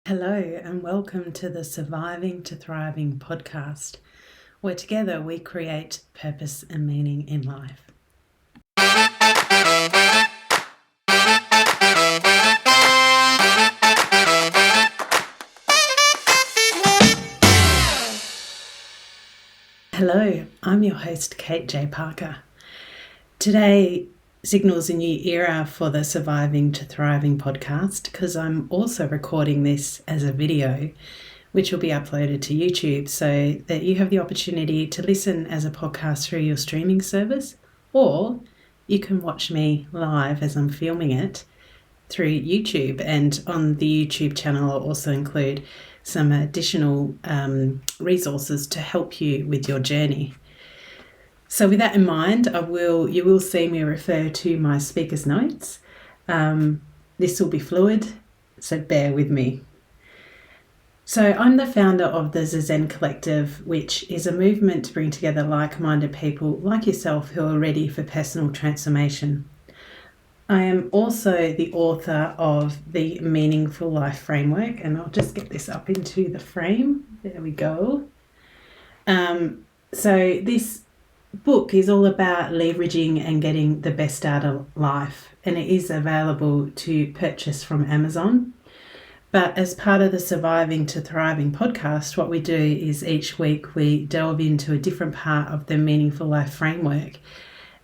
Hello, and welcome to the Surviving to Thriving podcast, where together we create purpose and meaning in life. Hello, I'm your host, Kate J. Parker. Today signals a new era for the Surviving to Thriving podcast because I'm also recording this as a video, which will be uploaded to YouTube so that you have the opportunity to listen as a podcast through your streaming service, or you can watch me live as I'm filming it through YouTube. And on the YouTube channel, I'll also include some additional resources to help you with your journey. So with that in mind, you will see me refer to my speaker's notes. This will be fluid, so bear with me. So I'm the founder of the Zen Collective, which is a movement to bring together like-minded people like yourself who are ready for personal transformation. I am also the author of the Meaningful Life Framework, and I'll just get this up into the frame. There we go. So this book is all about leveraging and getting the best out of life, and it is available to purchase from Amazon. But as part of the Surviving to Thriving podcast, what we do is each week we delve into a different part of the Meaningful Life Framework,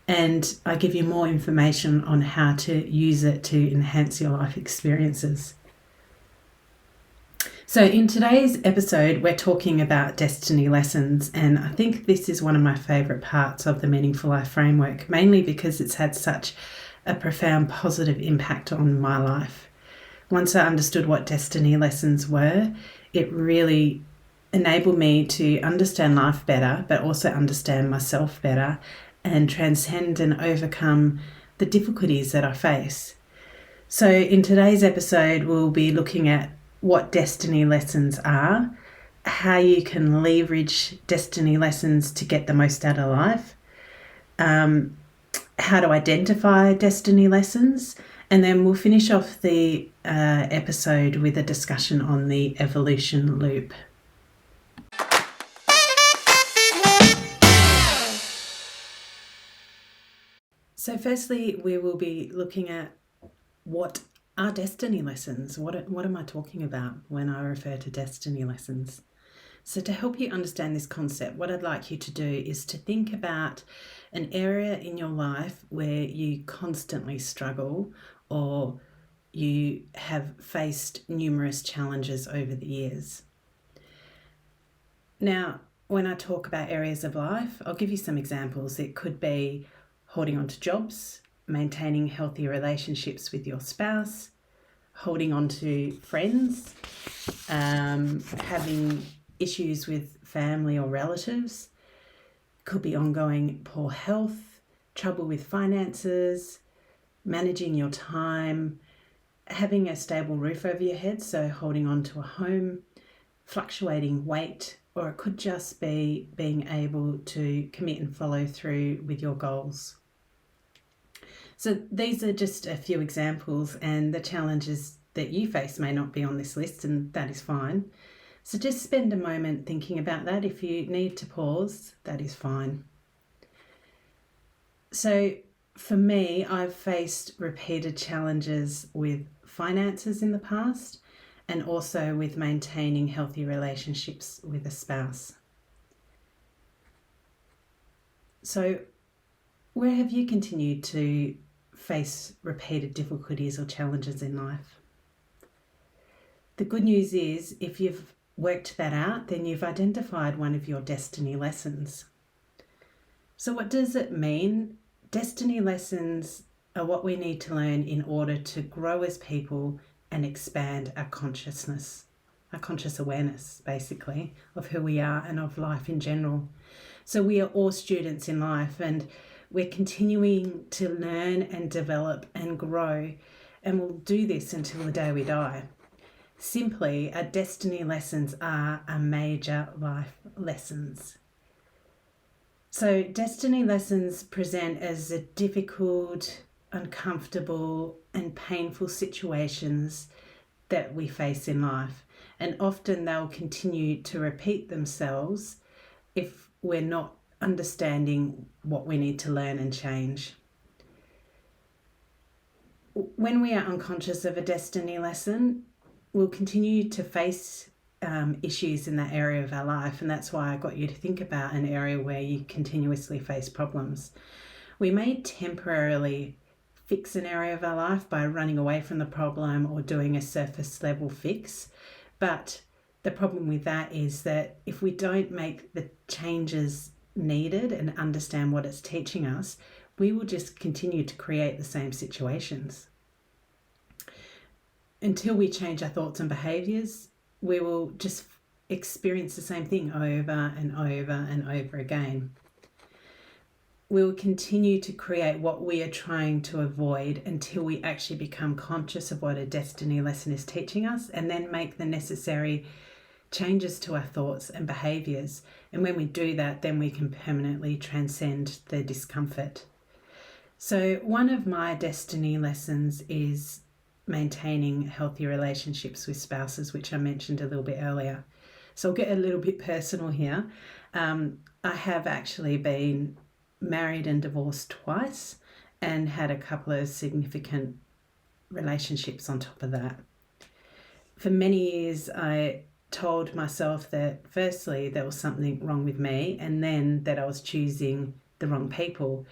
and I give you more information on how to use it to enhance your life experiences. So in today's episode, we're talking about destiny lessons, and I think this is one of my favourite parts of the Meaningful Life Framework, mainly because it's had such a profound positive impact on my life. Once I understood what destiny lessons were, it really enabled me to understand life better, but also understand myself better and transcend and overcome the difficulties that I face. So in today's episode, we'll be looking at what destiny lessons are, how you can leverage destiny lessons to get the most out of life, how to identify destiny lessons, and then we'll finish off the episode with a discussion on the evolution loop. So firstly, we will be looking at what are destiny lessons. What am I talking about when I refer to destiny lessons? So to help you understand this concept, what I'd like you to do is to think about an area in your life where you constantly struggle or you have faced numerous challenges over the years. Now, when I talk about areas of life, I'll give you some examples. It could be holding on to jobs, maintaining healthy relationships with your spouse, holding on to friends, having issues with family or relatives, could be ongoing poor health, trouble with finances, managing your time, having a stable roof over your head, so holding on to a home, fluctuating weight, or it could just be being able to commit and follow through with your goals. So these are just a few examples, and the challenges that you face may not be on this list, and that is fine. So just spend a moment thinking about that. If you need to pause, that is fine. So for me, I've faced repeated challenges with finances in the past and also with maintaining healthy relationships with a spouse. So where have you continued to face repeated difficulties or challenges in life? The good news is, if you've worked that out, then you've identified one of your destiny lessons. So what does it mean? Destiny lessons are what we need to learn in order to grow as people and expand our consciousness, our conscious awareness, basically, of who we are and of life in general. So we are all students in life, and we're continuing to learn and develop and grow, and we'll do this until the day we die. Simply, our destiny lessons are our major life lessons. So destiny lessons present as a difficult, uncomfortable, and painful situations that we face in life. And often they'll continue to repeat themselves if we're not understanding what we need to learn and change. When we are unconscious of a destiny lesson, we'll continue to face issues in that area of our life, and that's why I got you to think about an area where you continuously face problems. We may temporarily fix an area of our life by running away from the problem or doing a surface level fix, but the problem with that is that if we don't make the changes needed and understand what it's teaching us, we will just continue to create the same situations. Until we change our thoughts and behaviours, we will just experience the same thing over and over and over again. We will continue to create what we are trying to avoid until we actually become conscious of what a destiny lesson is teaching us, and then make the necessary changes to our thoughts and behaviours. And when we do that, then we can permanently transcend the discomfort. So one of my destiny lessons is maintaining healthy relationships with spouses, which I mentioned a little bit earlier. So I'll get a little bit personal here. I have actually been married and divorced twice and had a couple of significant relationships on top of that. For many years, I told myself that firstly, there was something wrong with me, and then that I was choosing the wrong people.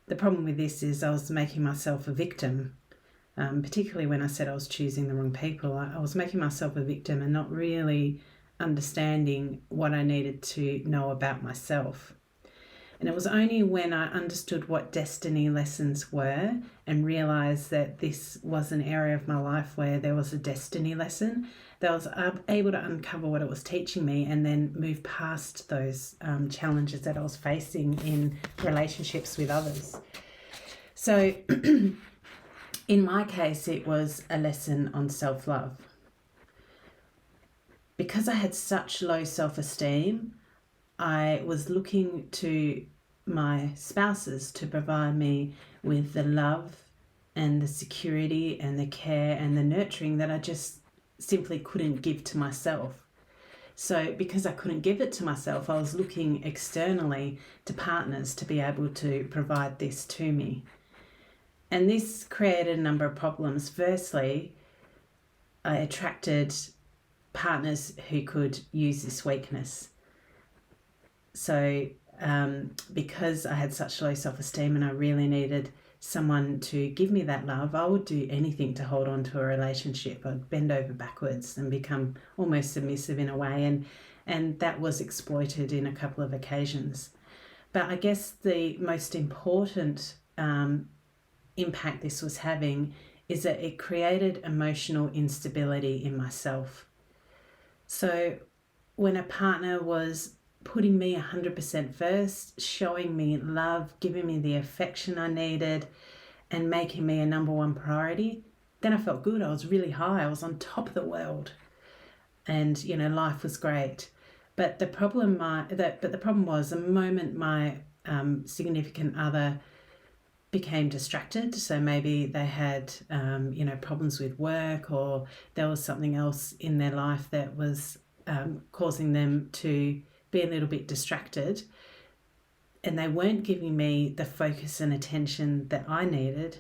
The problem with this is I was making myself a victim. Particularly when I said I was choosing the wrong people, I was making myself a victim and not really understanding what I needed to know about myself. And it was only when I understood what destiny lessons were and realised that this was an area of my life where there was a destiny lesson that I was able to uncover what it was teaching me and then move past those challenges that I was facing in relationships with others. So in my case, it was a lesson on self-love. Because I had such low self-esteem, I was looking to my spouses to provide me with the love and the security and the care and the nurturing that I just simply couldn't give to myself. So because I couldn't give it to myself, I was looking externally to partners to be able to provide this to me. And this created a number of problems. Firstly, I attracted partners who could use this weakness. So because I had such low self-esteem and I really needed someone to give me that love, I would do anything to hold on to a relationship. I'd bend over backwards and become almost submissive in a way, and that was exploited in a couple of occasions. But I guess the most important impact this was having is that it created emotional instability in myself. So when a partner was putting me 100% first, showing me love, giving me the affection I needed, and making me a number one priority, then I felt good. I was really high. I was on top of the world, and life was great. But the problem was the moment my significant other became distracted, so maybe they had problems with work, or there was something else in their life that was causing them to be a little bit distracted, and they weren't giving me the focus and attention that I needed,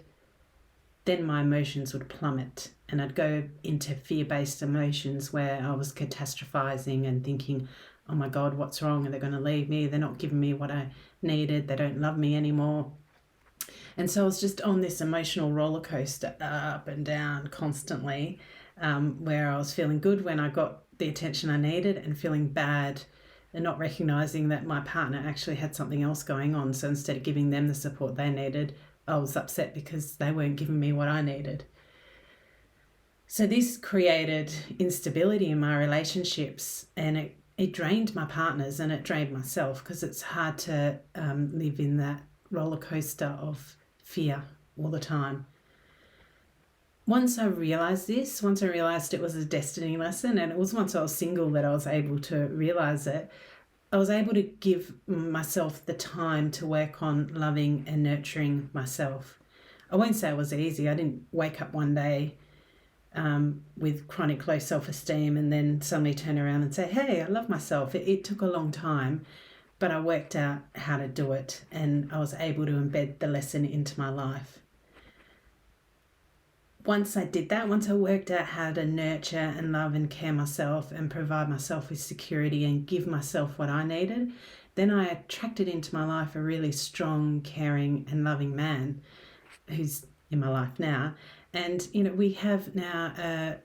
then my emotions would plummet and I'd go into fear-based emotions where I was catastrophizing and thinking, oh my God, what's wrong? Are they going to leave me? They're not giving me what I needed. They don't love me anymore. And so I was just on this emotional roller coaster up and down constantly, where I was feeling good when I got the attention I needed and feeling bad and not recognising that my partner actually had something else going on. So instead of giving them the support they needed, I was upset because they weren't giving me what I needed. So this created instability in my relationships, and it drained my partners and it drained myself, because it's hard to live in that roller coaster of fear all the time. Once I realised it was a destiny lesson, and it was once I was single that I was able to realise it, I was able to give myself the time to work on loving and nurturing myself. I won't say it was easy. I didn't wake up one day with chronic low self-esteem and then suddenly turn around and say, hey, I love myself. It took a long time, but I worked out how to do it and I was able to embed the lesson into my life. Once I did that, once I worked out how to nurture and love and care myself and provide myself with security and give myself what I needed, then I attracted into my life a really strong, caring and loving man who's in my life now. And, we have now a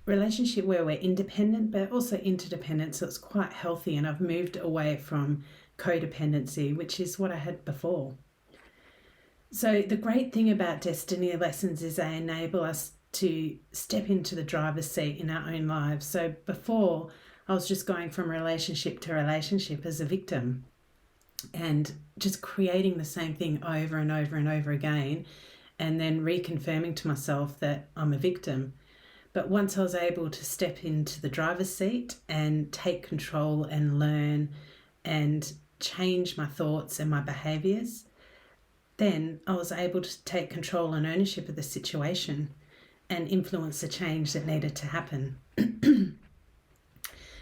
relationship where we're independent but also interdependent, so it's quite healthy, and I've moved away from codependency, which is what I had before. So the great thing about destiny lessons is they enable us to step into the driver's seat in our own lives. So before, I was just going from relationship to relationship as a victim and just creating the same thing over and over and over again, and then reconfirming to myself that I'm a victim. But once I was able to step into the driver's seat and take control and learn and change my thoughts and my behaviours, then I was able to take control and ownership of the situation and influence the change that needed to happen.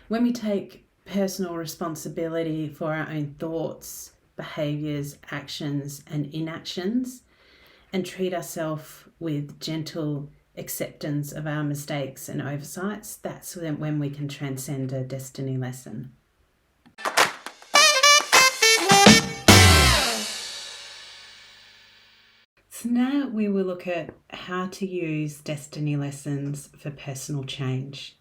When we take personal responsibility for our own thoughts, behaviours, actions and inactions, and treat ourselves with gentle acceptance of our mistakes and oversights, that's when we can transcend a destiny lesson. So now we will look at how to use destiny lessons for personal change.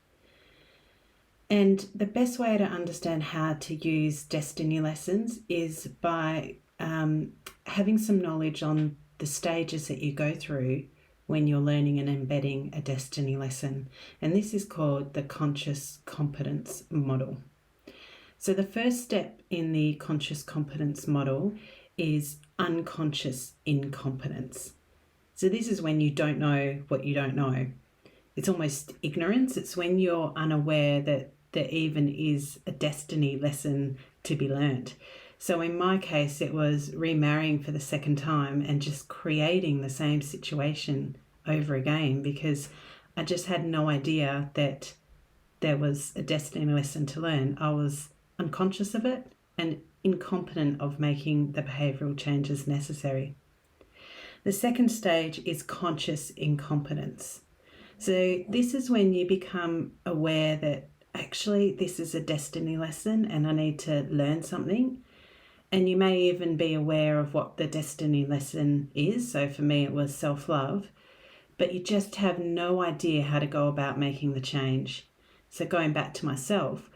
And the best way to understand how to use destiny lessons is by having some knowledge on the stages that you go through when you're learning and embedding a destiny lesson. And this is called the conscious competence model. So the first step in the conscious competence model is unconscious incompetence. So this is when you don't know what you don't know. It's almost ignorance. It's when you're unaware that there even is a destiny lesson to be learned. So in my case, it was remarrying for the second time and just creating the same situation over again because I just had no idea that there was a destiny lesson to learn. I was unconscious of it and incompetent of making the behavioural changes necessary. The second stage is conscious incompetence. So this is when you become aware that actually this is a destiny lesson and I need to learn something. And you may even be aware of what the destiny lesson is. So for me, it was self-love, but you just have no idea how to go about making the change. So going back to myself,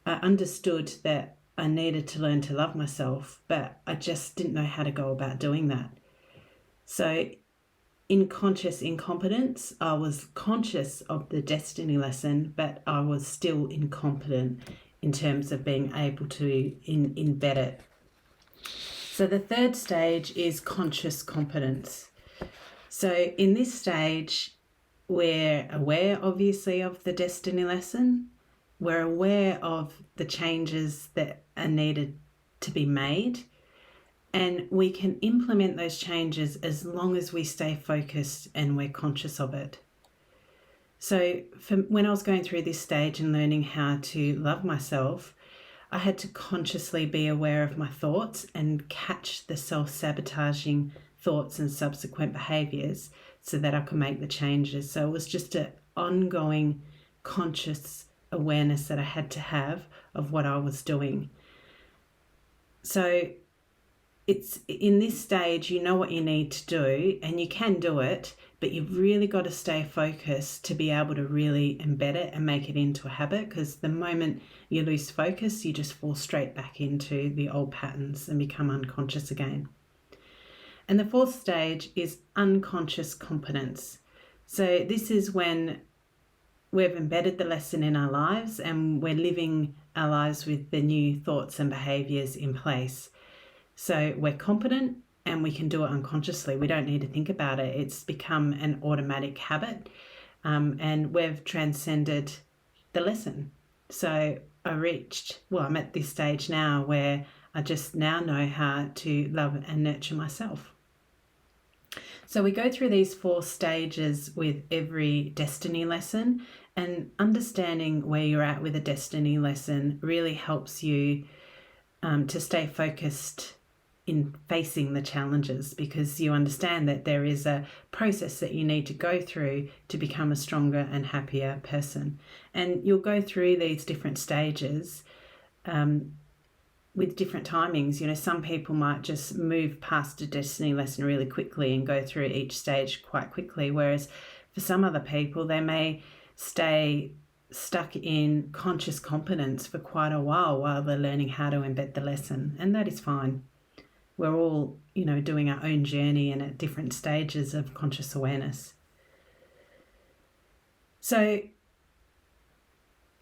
I understood that I needed to learn to love myself, but I just didn't know how to go about doing that. So in conscious incompetence, I was conscious of the destiny lesson, but I was still incompetent in terms of being able to embed it. So the third stage is conscious competence. So in this stage, we're aware, obviously, of the destiny lesson. We're aware of the changes that are needed to be made. And we can implement those changes as long as we stay focused and we're conscious of it. So when I was going through this stage and learning how to love myself, I had to consciously be aware of my thoughts and catch the self-sabotaging thoughts and subsequent behaviours so that I could make the changes. So it was just an ongoing conscious awareness that I had to have of what I was doing. So it's in this stage, you know what you need to do and you can do it, but you've really got to stay focused to be able to really embed it and make it into a habit, because the moment you lose focus, you just fall straight back into the old patterns and become unconscious again. And the fourth stage is unconscious competence. So this is when we've embedded the lesson in our lives and we're living our lives with the new thoughts and behaviours in place. So we're competent and we can do it unconsciously. We don't need to think about it. It's become an automatic habit, and we've transcended the lesson. So I'm at this stage now where I just now know how to love and nurture myself. So we go through these 4 stages with every destiny lesson, and understanding where you're at with a destiny lesson really helps you to stay focused in facing the challenges, because you understand that there is a process that you need to go through to become a stronger and happier person. And you'll go through these different stages with different timings. You know, some people might just move past a destiny lesson really quickly and go through each stage quite quickly, whereas for some other people, they may stay stuck in conscious competence for quite a while they're learning how to embed the lesson, and that is fine. We're all, doing our own journey and at different stages of conscious awareness. So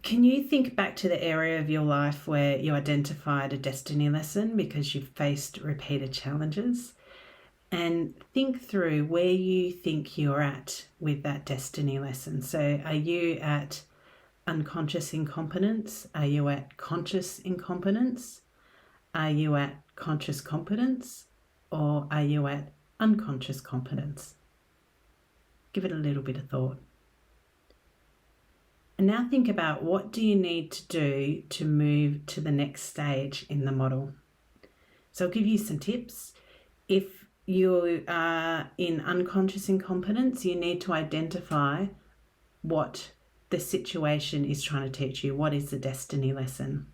can you think back to the area of your life where you identified a destiny lesson because you've faced repeated challenges? And think through where you think you're at with that destiny lesson. So are you at unconscious incompetence? Are you at conscious incompetence? Are you at conscious competence? Or are you at unconscious competence? Give it a little bit of thought. And now think about, what do you need to do to move to the next stage in the model? So I'll give you some tips. If you are in unconscious incompetence, you need to identify what the situation is trying to teach you. What is the destiny lesson?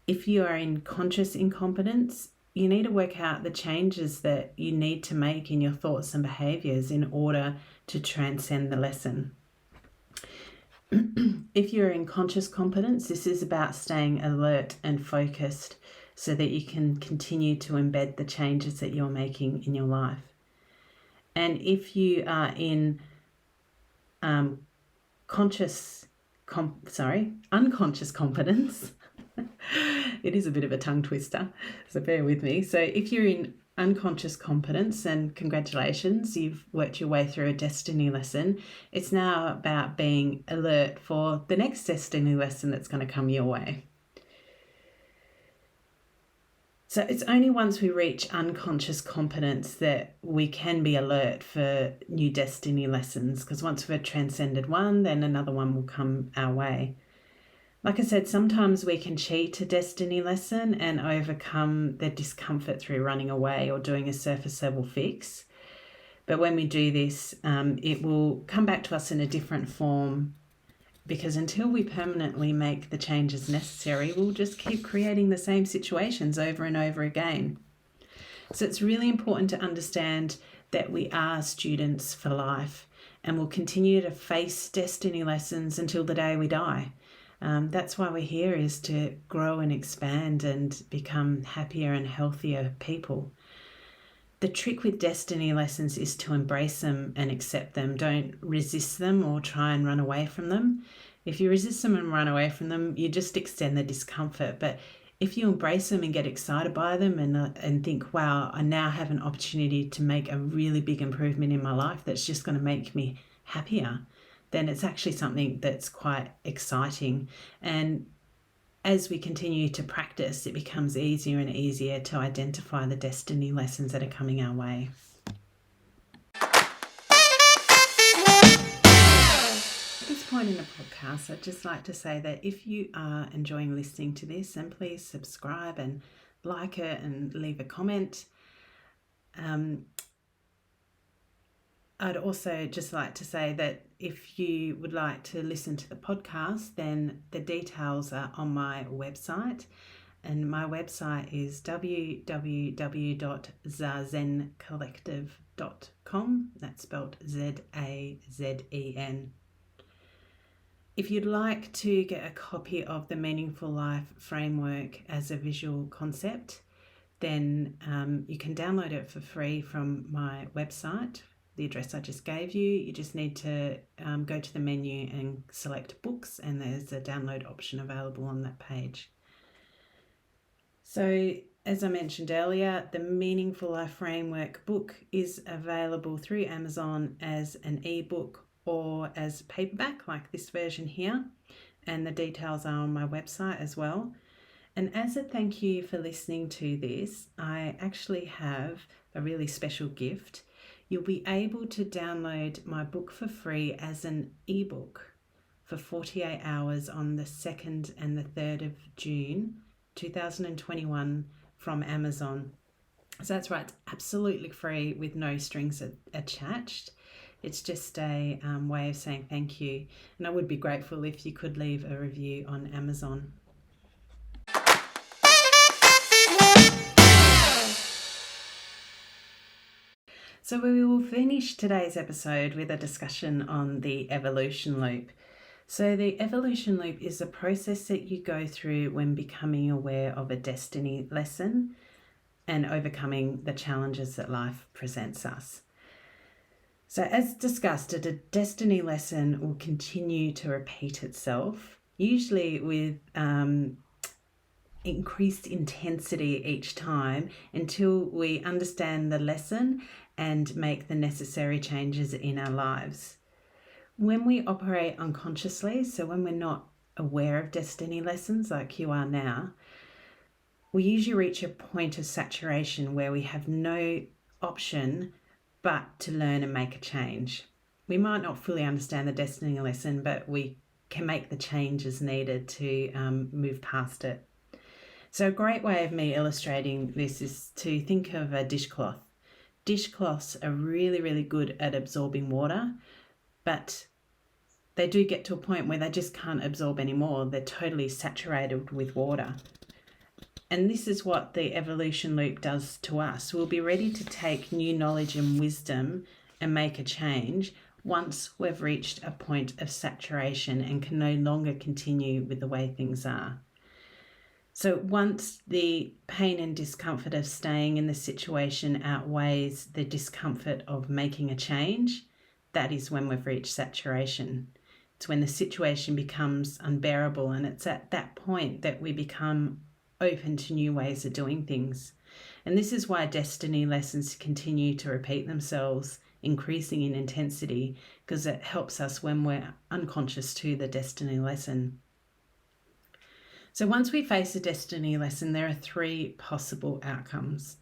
If you are in conscious incompetence, you need to work out the changes that you need to make in your thoughts and behaviours in order to transcend the lesson. If you're in conscious competence, this is about staying alert and focused so that you can continue to embed the changes that you're making in your life. And if you are in unconscious competence, it is a bit of a tongue twister, so bear with me. So if you're in unconscious competence, then congratulations, you've worked your way through a destiny lesson. It's now about being alert for the next destiny lesson that's going to come your way. So it's only once we reach unconscious competence that we can be alert for new destiny lessons, because once we've transcended one, then another one will come our way. Like I said, sometimes we can cheat a destiny lesson and overcome the discomfort through running away or doing a surface level fix. But when we do this, it will come back to us in a different form, because until we permanently make the changes necessary, we'll just keep creating the same situations over and over again. So it's really important to understand that we are students for life, and we'll continue to face destiny lessons until the day we die. That's why we're here, is to grow and expand and become happier and healthier people. The trick with destiny lessons is to embrace them and accept them. Don't resist them or try and run away from them. If you resist them and run away from them, you just extend the discomfort. But if you embrace them and get excited by them and think, wow, I now have an opportunity to make a really big improvement in my life that's just going to make me happier, then it's actually something that's quite exciting. And as we continue to practice, it becomes easier and easier to identify the destiny lessons that are coming our way. At this point in the podcast, I'd just like to say that if you are enjoying listening to this, then please subscribe and like it and leave a comment. I'd also just like to say that if you would like to listen to the podcast, then the details are on my website. And my website is www.zazencollective.com. That's spelled Zazen. If you'd like to get a copy of the Meaningful Life Framework as a visual concept, then you can download it for free from my website, the address I just gave you. You just need to go to the menu and select books, and there's a download option available on that page. So as I mentioned earlier, the Meaningful Life Framework book is available through Amazon as an ebook or as paperback, like this version here, and the details are on my website as well. And as a thank you for listening to this, I actually have a really special gift. you'll be able to download my book for free as an ebook for 48 hours on the 2nd and the 3rd of June 2021 from Amazon. So that's right, it's absolutely free with no strings attached. It's just a way of saying thank you. And I would be grateful if you could leave a review on Amazon. So we will finish today's episode with a discussion on the evolution loop. So the evolution loop is a process that you go through when becoming aware of a destiny lesson and overcoming the challenges that life presents us. So as discussed, a destiny lesson will continue to repeat itself, usually with increased intensity each time until we understand the lesson and make the necessary changes in our lives. When we operate unconsciously, so when we're not aware of destiny lessons like you are now, we usually reach a point of saturation where we have no option but to learn and make a change. We might not fully understand the destiny lesson, but we can make the changes needed to move past it. So a great way of me illustrating this is to think of a dishcloth. Dishcloths are really, really good at absorbing water, but they do get to a point where they just can't absorb anymore. They're totally saturated with water. And this is what the evolution loop does to us. We'll be ready to take new knowledge and wisdom and make a change once we've reached a point of saturation and can no longer continue with the way things are. So once the pain and discomfort of staying in the situation outweighs the discomfort of making a change, that is when we've reached saturation. It's when the situation becomes unbearable, and it's at that point that we become open to new ways of doing things. And this is why destiny lessons continue to repeat themselves, increasing in intensity, because it helps us when we're unconscious to the destiny lesson. So once we face a destiny lesson, there are 3 possible outcomes.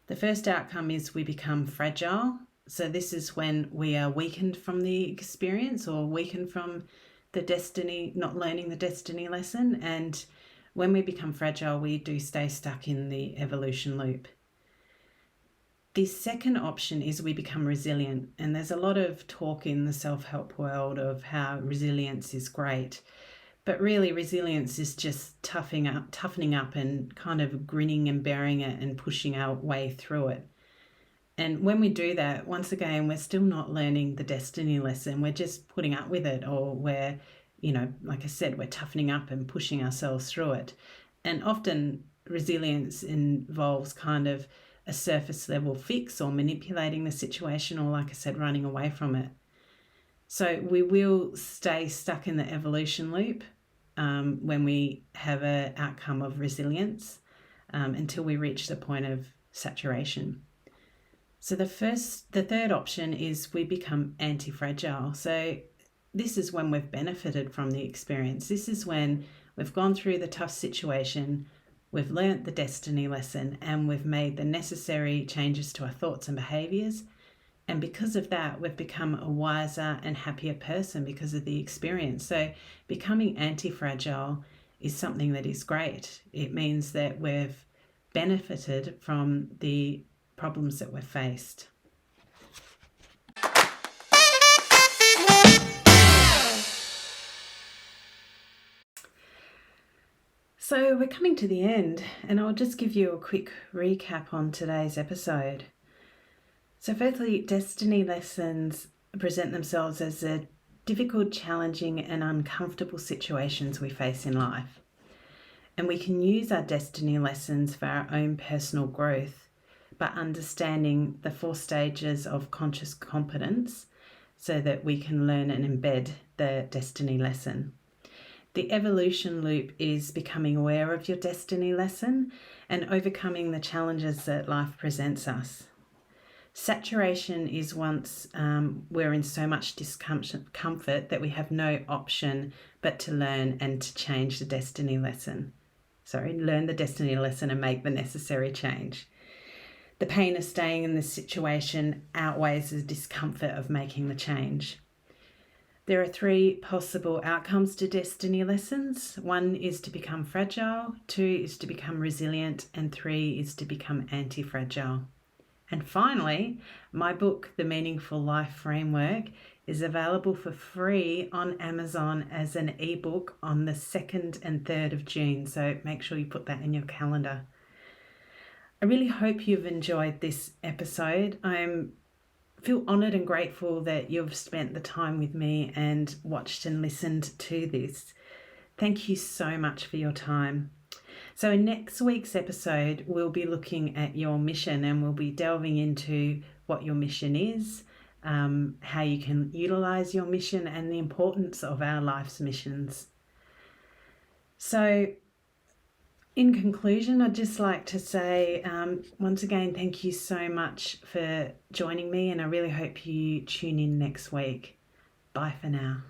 The first outcome is we become fragile. So this is when we are weakened from the experience or weakened from the destiny, not learning the destiny lesson. And when we become fragile, we do stay stuck in the evolution loop. The second option is we become resilient. And there's a lot of talk in the self-help world of how resilience is great. But really, resilience is just toughening up and kind of grinning and bearing it and pushing our way through it. And when we do that, once again, we're still not learning the destiny lesson. We're just putting up with it, or we're, like I said, we're toughening up and pushing ourselves through it. And often resilience involves kind of a surface level fix or manipulating the situation, or like I said, running away from it. So we will stay stuck in the evolution loop when we have an outcome of resilience until we reach the point of saturation. So the third option is we become anti-fragile. So this is when we've benefited from the experience. This is when we've gone through the tough situation, we've learnt the destiny lesson, and we've made the necessary changes to our thoughts and behaviours. And because of that, we've become a wiser and happier person because of the experience. So becoming anti-fragile is something that is great. It means that we've benefited from the problems that we've faced. So we're coming to the end, and I'll just give you a quick recap on today's episode. So firstly, destiny lessons present themselves as the difficult, challenging and uncomfortable situations we face in life. And we can use our destiny lessons for our own personal growth by understanding the 4 stages of conscious competence so that we can learn and embed the destiny lesson. The evolution loop is becoming aware of your destiny lesson and overcoming the challenges that life presents us. Saturation is once we're in so much discomfort that we have no option but to learn and to change the destiny lesson. Learn the destiny lesson and make the necessary change. the pain of staying in this situation outweighs the discomfort of making the change. There are 3 possible outcomes to destiny lessons. 1 is to become fragile, 2 is to become resilient, and 3 is to become anti-fragile. And finally, my book, The Meaningful Life Framework, is available for free on Amazon as an ebook on the 2nd and 3rd of June. So make sure you put that in your calendar. I really hope you've enjoyed this episode. I feel honoured and grateful that you've spent the time with me and watched and listened to this. Thank you so much for your time. So in next week's episode, we'll be looking at your mission, and we'll be delving into what your mission is, how you can utilise your mission, and the importance of our life's missions. So in conclusion, I'd just like to say, once again, thank you so much for joining me, and I really hope you tune in next week. Bye for now.